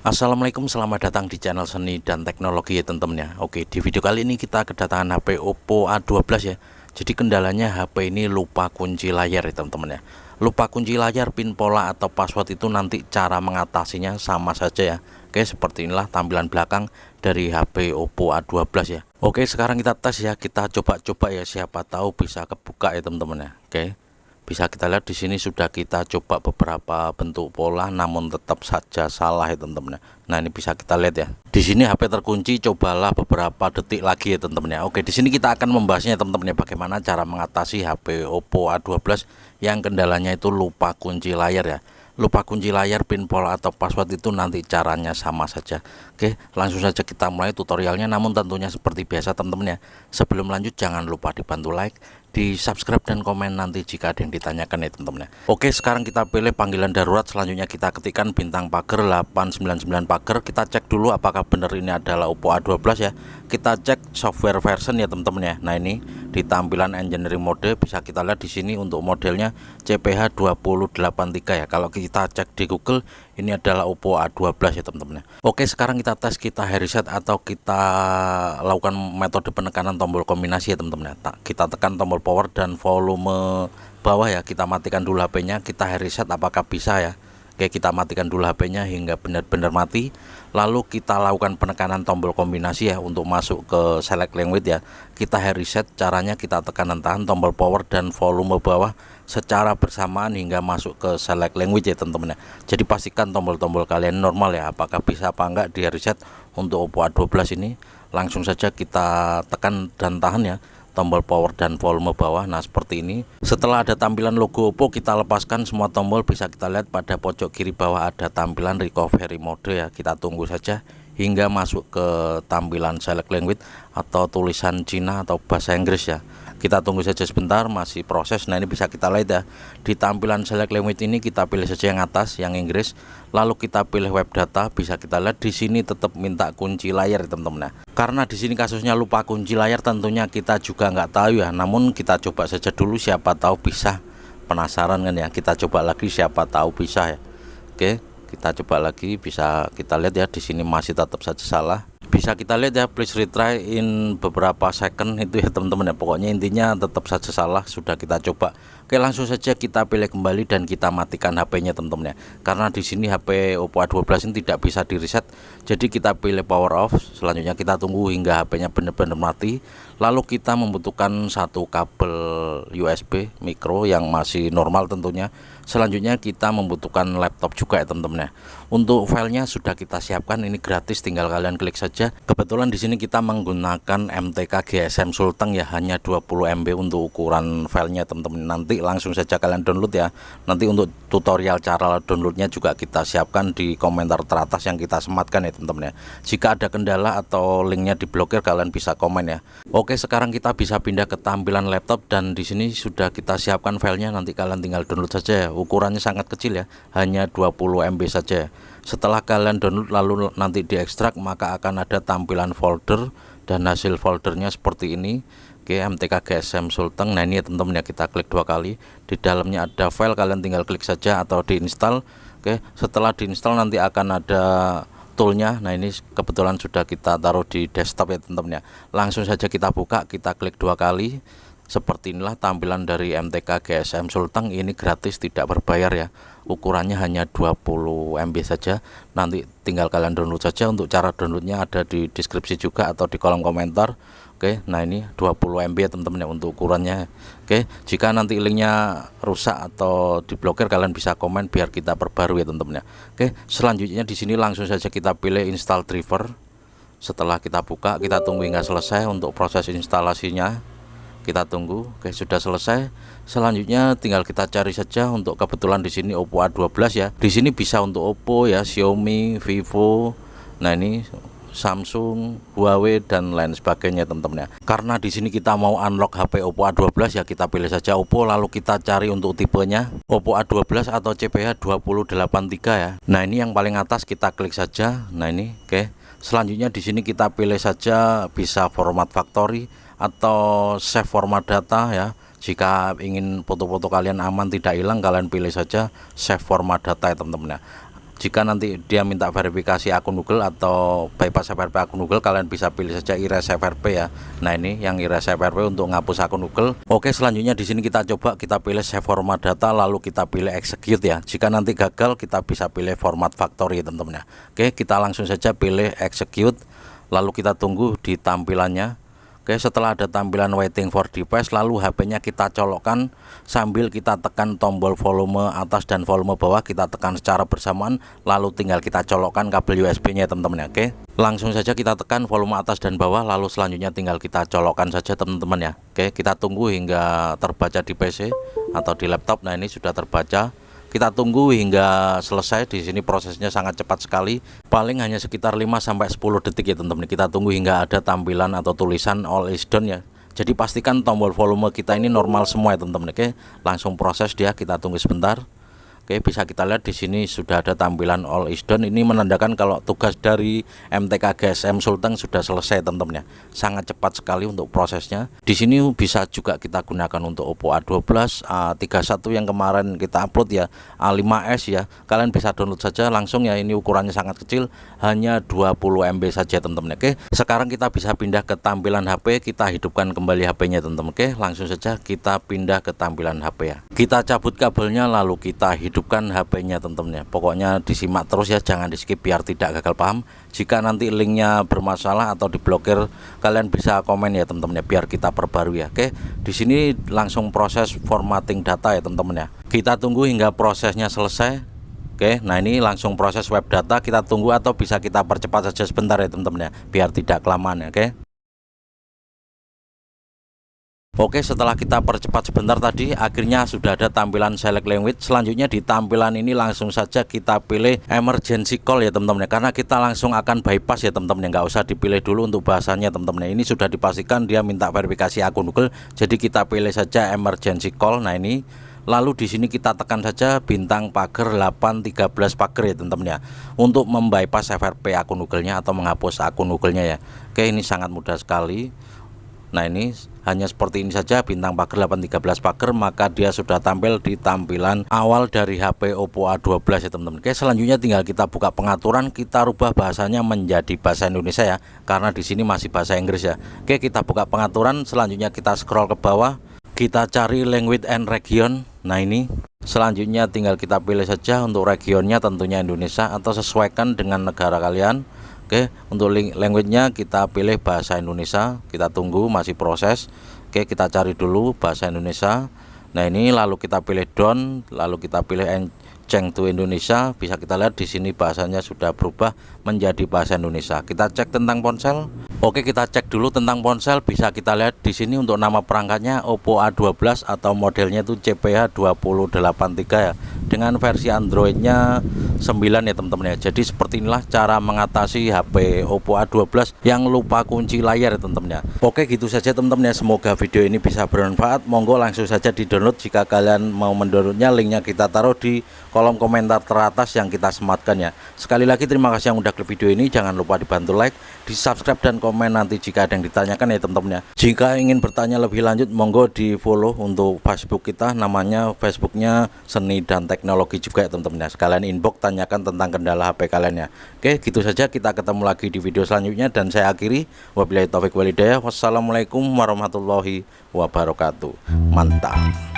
Assalamualaikum, selamat datang di channel Seni dan Teknologi ya teman-teman ya. Oke, di video kali ini kita kedatangan HP Oppo A12 ya. Jadi kendalanya HP ini lupa kunci layar ya teman-teman ya. Lupa kunci layar, pin pola atau password itu nanti cara mengatasinya sama saja ya. Oke, seperti inilah tampilan belakang dari HP Oppo A12 ya. Oke, sekarang kita tes ya, kita coba-coba ya, siapa tahu bisa kebuka ya teman-teman ya. Oke. Bisa kita lihat di sini sudah kita coba beberapa bentuk pola, namun tetap saja salah ya teman-teman. Nah, ini bisa kita lihat ya. Di sini HP terkunci, cobalah beberapa detik lagi ya teman-teman ya. Oke, di sini kita akan membahasnya teman-teman ya, bagaimana cara mengatasi HP Oppo A12 yang kendalanya itu lupa kunci layar ya. Lupa kunci layar, pin pola atau password itu nanti caranya sama saja. Oke, langsung saja kita mulai tutorialnya, namun tentunya seperti biasa teman-teman ya. Sebelum lanjut jangan lupa dibantu like, di subscribe dan komen nanti jika ada yang ditanyakan ya teman-teman ya. Oke, sekarang kita pilih panggilan darurat, selanjutnya kita ketikkan bintang pagar 899 pagar. Kita cek dulu apakah benar ini adalah Oppo A12 ya. Kita cek software version ya teman-teman ya. Nah, ini di tampilan engineering mode bisa kita lihat di sini untuk modelnya CPH 2083 ya. Kalau kita cek di Google ini adalah Oppo A12 ya teman-teman ya. Oke, sekarang kita tes, kita reset atau kita lakukan metode penekanan tombol kombinasi ya teman-teman ya. Kita tekan tombol power dan volume bawah ya, kita matikan dulu HP-nya, kita reset apakah bisa ya. Oke, kita matikan dulu HP-nya hingga benar-benar mati, lalu kita lakukan penekanan tombol kombinasi ya untuk masuk ke select language ya. Kita reset, caranya kita tekan dan tahan tombol power dan volume bawah secara bersamaan hingga masuk ke select language ya teman-teman ya. Jadi pastikan tombol-tombol kalian normal ya, apakah bisa apa enggak di reset. Untuk Oppo A12 ini langsung saja kita tekan dan tahan ya tombol power dan volume bawah. Nah, seperti ini. Setelah ada tampilan logo Oppo, kita lepaskan semua tombol. Bisa kita lihat pada pojok kiri bawah ada tampilan recovery mode ya. Kita tunggu saja hingga masuk ke tampilan select language atau tulisan Cina atau bahasa Inggris ya. Kita tunggu saja sebentar, masih proses. Nah, ini bisa kita lihat ya, di tampilan select language ini kita pilih saja yang atas, yang Inggris, lalu kita pilih web data. Bisa kita lihat di sini tetap minta kunci layar teman-teman ya. Karena di sini kasusnya lupa kunci layar, tentunya kita juga nggak tahu ya, namun kita coba saja dulu, siapa tahu bisa. Penasaran kan ya, kita coba lagi, siapa tahu bisa ya. Oke, kita coba lagi, bisa kita lihat ya, di sini masih tetap saja salah. Bisa kita lihat ya, please retry in beberapa second itu ya teman-teman ya. Pokoknya intinya tetap saja salah, sudah kita coba. Oke, langsung saja kita pilih kembali dan kita matikan HP-nya teman-teman ya. Karena di sini HP Oppo A12 ini tidak bisa di reset. Jadi kita pilih power off, selanjutnya kita tunggu hingga HP-nya benar-benar mati. Lalu kita membutuhkan satu kabel USB micro yang masih normal tentunya. Selanjutnya kita membutuhkan laptop juga ya teman-teman ya. Untuk filenya sudah kita siapkan, ini gratis, tinggal kalian klik saja. Kebetulan di sini kita menggunakan MTK GSM Sulteng ya, hanya 20 MB untuk ukuran filenya teman-teman. Nanti langsung saja kalian download ya. Nanti untuk tutorial cara downloadnya juga kita siapkan di komentar teratas yang kita sematkan ya teman-teman ya. Jika ada kendala atau linknya diblokir, kalian bisa komen ya. Oke, sekarang kita bisa pindah ke tampilan laptop dan di sini sudah kita siapkan filenya. Nanti kalian tinggal download saja ya. Ukurannya sangat kecil ya, hanya 20 MB saja. Setelah kalian download lalu nanti diekstrak, maka akan ada tampilan folder dan hasil foldernya seperti ini. Oke, MTK GSM Sulteng. Nah, ini ya teman-teman ya, kita klik 2 kali. Di dalamnya ada file, kalian tinggal klik saja atau diinstal. Oke, setelah diinstal nanti akan ada toolnya. Nah, ini kebetulan sudah kita taruh di desktop ya teman-teman ya. Langsung saja kita buka, kita klik 2 kali. Seperti inilah tampilan dari MTK GSM Sulteng. Ini gratis, tidak berbayar ya. Ukurannya hanya 20 MB saja. Nanti tinggal kalian download saja. Untuk cara downloadnya ada di deskripsi juga atau di kolom komentar. Oke, nah ini 20 MB ya teman-teman ya untuk ukurannya. Oke, jika nanti linknya rusak atau diblokir, kalian bisa komen biar kita perbarui ya teman-teman ya. Oke, selanjutnya di sini langsung saja kita pilih install driver. Setelah kita buka, kita tunggu hingga selesai untuk proses instalasinya. Kita tunggu. Oke, sudah selesai. Selanjutnya tinggal kita cari saja. Untuk kebetulan di sini Oppo A12 ya. Di sini bisa untuk Oppo ya, Xiaomi, Vivo. Nah, ini Samsung, Huawei dan lain sebagainya teman-teman ya. Karena di sini kita mau unlock HP Oppo A12 ya, kita pilih saja Oppo, lalu kita cari untuk tipenya Oppo A12 atau CPH 2083 ya. Nah, ini yang paling atas, kita klik saja. Nah, ini oke. Selanjutnya di sini kita pilih saja, bisa format factory atau save format data ya. Jika ingin foto-foto kalian aman tidak hilang, kalian pilih saja save format data ya teman-teman ya. Jika nanti dia minta verifikasi akun Google atau bypass FRP akun Google, kalian bisa pilih saja erase FRP ya. Nah, ini yang erase FRP untuk menghapus akun Google. Oke, selanjutnya di sini kita coba kita pilih save format data, lalu kita pilih execute ya. Jika nanti gagal, kita bisa pilih format factory ya teman-teman ya. Oke, kita langsung saja pilih execute, lalu kita tunggu di tampilannya. Oke, setelah ada tampilan waiting for device, lalu HP-nya kita colokkan sambil kita tekan tombol volume atas dan volume bawah, kita tekan secara bersamaan, lalu tinggal kita colokkan kabel USB-nya teman-teman ya. Oke, langsung saja kita tekan volume atas dan bawah, lalu selanjutnya tinggal kita colokkan saja teman-teman ya. Oke, kita tunggu hingga terbaca di PC atau di laptop. Nah, ini sudah terbaca. Kita tunggu hingga selesai. Di sini prosesnya sangat cepat sekali, paling hanya sekitar 5-10 detik ya teman-teman. Kita tunggu hingga ada tampilan atau tulisan all is done ya. Jadi pastikan tombol volume kita ini normal semua ya teman-teman. Oke, langsung proses dia, kita tunggu sebentar. Oke, bisa kita lihat di sini sudah ada tampilan all is done. Ini menandakan kalau tugas dari MTK GSM Sulteng sudah selesai teman-teman ya. Sangat cepat sekali untuk prosesnya. Di sini bisa juga kita gunakan untuk Oppo A12, A31 yang kemarin kita upload ya, A5s ya. Kalian bisa download saja langsung ya. Ini ukurannya sangat kecil, hanya 20 MB saja teman-teman. Oke, sekarang kita bisa pindah ke tampilan HP. Kita hidupkan kembali HP-nya teman-teman. Oke, langsung saja kita pindah ke tampilan HP ya. Kita cabut kabelnya, lalu kita hidupkan HP-nya teman-teman ya. Pokoknya disimak terus ya, jangan di skip biar tidak gagal paham. Jika nanti linknya bermasalah atau diblokir, kalian bisa komen ya teman-teman ya, biar kita perbarui ya. Oke, di sini langsung proses formatting data ya teman-teman ya. Kita tunggu hingga prosesnya selesai. Oke, nah ini langsung proses web data, kita tunggu atau bisa kita percepat saja sebentar ya teman-teman ya, biar tidak kelamaan ya. Oke, setelah kita percepat sebentar tadi, akhirnya sudah ada tampilan select language. Selanjutnya di tampilan ini langsung saja kita pilih emergency call ya teman-teman ya, karena kita langsung akan bypass ya teman-teman ya, nggak usah dipilih dulu untuk bahasanya teman-teman ya. Ini sudah dipastikan dia minta verifikasi akun Google, jadi kita pilih saja emergency call. Nah, ini lalu di sini kita tekan saja bintang pagar 813 pagar ya teman-teman ya, untuk membypass FRP akun Google-nya atau menghapus akun Google-nya ya. Oke, ini sangat mudah sekali. Nah, ini hanya seperti ini saja, bintang pagar 813 pagar, maka dia sudah tampil di tampilan awal dari HP Oppo A12 ya teman-teman. Oke, selanjutnya tinggal kita buka pengaturan, kita rubah bahasanya menjadi bahasa Indonesia ya, karena di sini masih bahasa Inggris ya. Oke, kita buka pengaturan, selanjutnya kita scroll ke bawah, kita cari language and region. Nah, ini selanjutnya tinggal kita pilih saja untuk regionnya, tentunya Indonesia atau sesuaikan dengan negara kalian. Oke, untuk language-nya kita pilih bahasa Indonesia, kita tunggu masih proses. Oke, kita cari dulu bahasa Indonesia. Nah, ini lalu kita pilih down, lalu kita pilih change to Indonesia. Bisa kita lihat di sini bahasanya sudah berubah menjadi bahasa Indonesia. Kita cek tentang ponsel. Oke, kita cek dulu tentang ponsel. Bisa kita lihat di sini untuk nama perangkatnya Oppo A12 atau modelnya itu CPH2083 ya. Dengan versi Android-nya 9 ya teman-teman ya. Jadi seperti inilah cara mengatasi HP Oppo A12 yang lupa kunci layar ya teman-teman ya. Oke, gitu saja teman-teman ya. Semoga video ini bisa bermanfaat. Monggo langsung saja di-download. Jika kalian mau mendownloadnya, linknya kita taruh di kolom komentar teratas yang kita sematkan ya. Sekali lagi terima kasih yang udah klik video ini. Jangan lupa dibantu like, di subscribe dan komen nanti jika ada yang ditanyakan ya teman-teman ya. Jika ingin bertanya lebih lanjut, monggo di follow untuk Facebook kita, namanya Facebooknya Seni dan Teknologi juga ya teman-teman ya. Sekalian inbox tanyakan tentang kendala HP kalian ya. Oke, gitu saja, kita ketemu lagi di video selanjutnya dan saya akhiri wabillahi taufik walhidayah. Wassalamualaikum warahmatullahi wabarakatuh. Mantap.